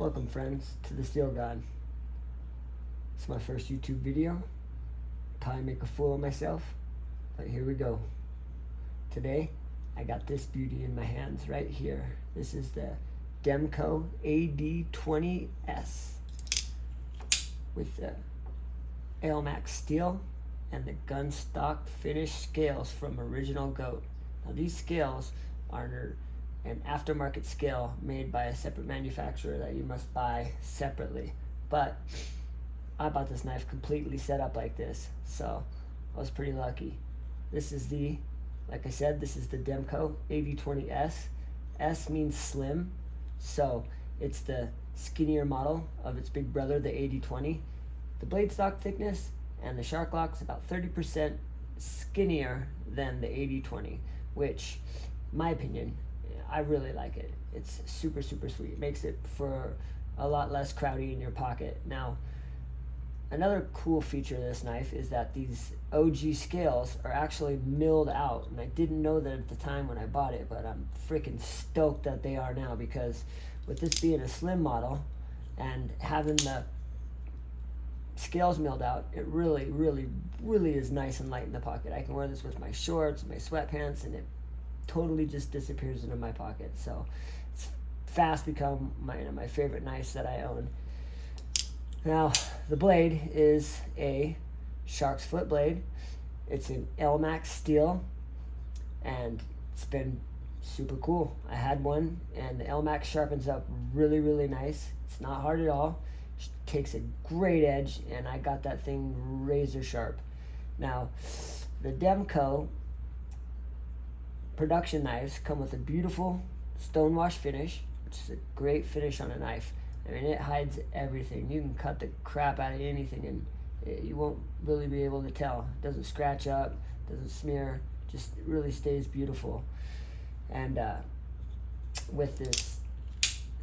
Welcome friends to the Steel God. It's my first YouTube video. Probably make a fool of myself, but here we go. Today I got this beauty in my hands right here. This is the Demko AD20s with the Elmax steel and the gun stock finished scales from Original Goat. Now these scales are an aftermarket scale made by a separate manufacturer that you must buy separately. But I bought this knife completely set up like this, so I was pretty lucky. This is like I said, this is the Demko AD20s. S means slim, so it's the skinnier model of its big brother, the AD20. The blade stock thickness and the shark lock's about 30% skinnier than the AD20, which, in my opinion, I really like it. It's super sweet. It makes it for a lot less crowdy in your pocket. Now, another cool feature of this knife is that these OG scales are actually milled out, and I didn't know that at the time when I bought it, but I'm freaking stoked that they are now, because with this being a slim model and having the scales milled out, it really is nice and light in the pocket. I can wear this with my shorts, my sweatpants, and it totally just disappears into my pocket. So it's fast become my favorite knives that I own. Now the blade is a Sharksfoot blade. It's an Elmax steel, and it's been super cool. I had one, and the Elmax sharpens up really nice. It's not hard at all. It takes a great edge, and I got that thing razor sharp. Now the Demko production knives come with a beautiful stonewash finish, which is a great finish on a knife. I mean, it hides everything. You can cut the crap out of anything and you won't really be able to tell. It doesn't scratch up, doesn't smear, just really stays beautiful. And with this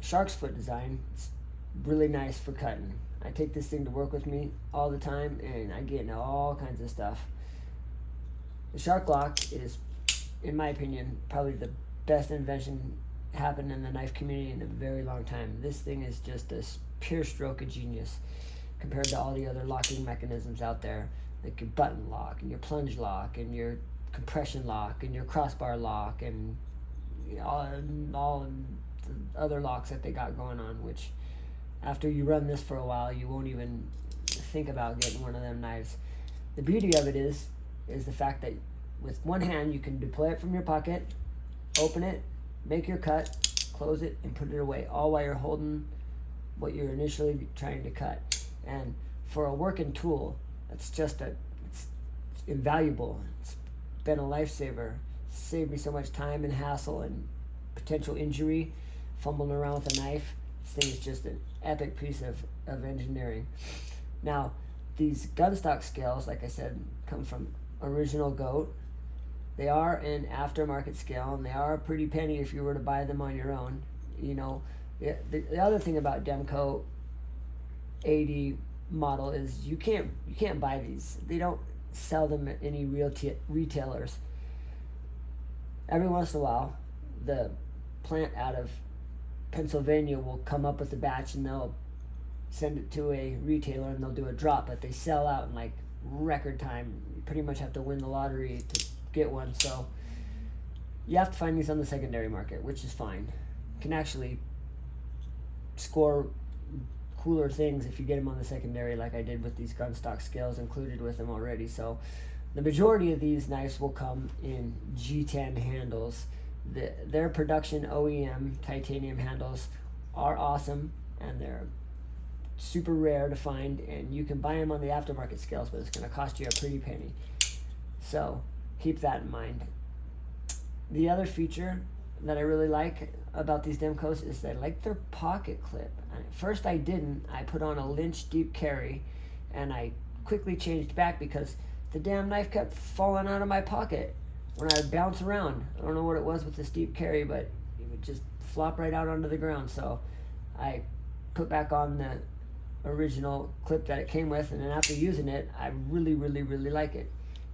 shark's foot design, it's really nice for cutting. I take this thing to work with me all the time, and I get into all kinds of stuff. The shark lock is, in my opinion, probably the best invention happened in the knife community in a very long time. This thing is just a pure stroke of genius compared to all the other locking mechanisms out there, like your button lock and your plunge lock and your compression lock and your crossbar lock and all the other locks that they got going on, which after you run this for a while, you won't even think about getting one of them knives. The beauty of it is the fact that with one hand you can deploy it from your pocket, open it, make your cut, close it, and put it away, all while you're holding what you're initially trying to cut. And for a working tool, it's invaluable. It's been a lifesaver. Saved me so much time and hassle and potential injury fumbling around with a knife. This thing is just an epic piece of engineering. Now, these gun stock scales, like I said, come from Original Goat. They are an aftermarket scale, and they are a pretty penny if you were to buy them on your own. You know, the other thing about Demko AD model is you can't buy these. They don't sell them at any real retailers. Every once in a while, the plant out of Pennsylvania will come up with a batch, and they'll send it to a retailer, and they'll do a drop, but they sell out in like record time. You pretty much have to win the lottery to get one, so you have to find these on the secondary market, which is fine. You can actually score cooler things if you get them on the secondary, like I did with these gun stock scales included with them already. So the majority of these knives will come in G10 handles. Their production OEM titanium handles are awesome, and they're super rare to find, and you can buy them on the aftermarket scales, but it's going to cost you a pretty penny. So keep that in mind. The other feature that I really like about these Demkos is I like their pocket clip. At first I didn't. I put on a Lynch deep carry, and I quickly changed back because the damn knife kept falling out of my pocket when I would bounce around. I don't know what it was with this deep carry, but it would just flop right out onto the ground. So I put back on the original clip that it came with, and then after using it, I really like it.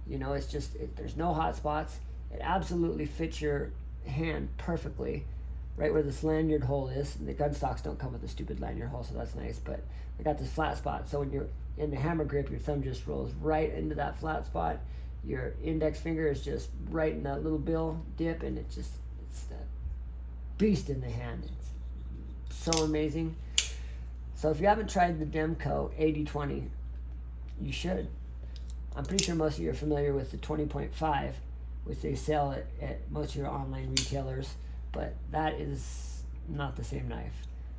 You know, it's just, there's no hot spots. It absolutely fits your hand perfectly. right where this lanyard hole is. The gun stocks don't come with a stupid lanyard hole, so that's nice, but I got this flat spot, so when you're in the hammer grip, your thumb just rolls right into that flat spot. Your index finger is just right in that little bill dip, and it's that beast in the hand. It's so amazing. So if you haven't tried the Demko AD20, you should. I'm pretty sure most of you are familiar with the 20.5, which they sell at most of your online retailers, but that is not the same knife.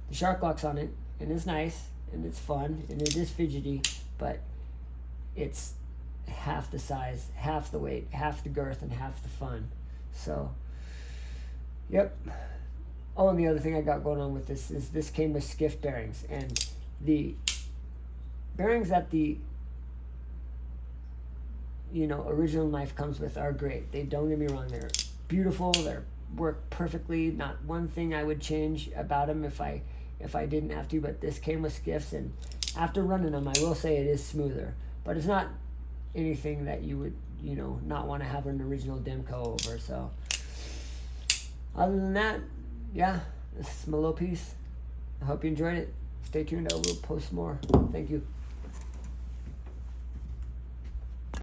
The shark lock's on it, and it's nice, and it's fun, and it is fidgety, but it's half the size, half the weight, half the girth, and half the fun. So, yep. Oh, and the other thing I got going on with this is this came with Skiff Bearings, and the bearings that the original knife comes with are great. They don't get me wrong, they're beautiful, they work perfectly. Not one thing I would change about them if I didn't have to, but this came with Skiffs, and after running them, I will say it is smoother, but it's not anything that you would not want to have an original Demko over. So other than that, yeah, this is my little piece. I hope you enjoyed it. Stay tuned, I will post more. Thank you.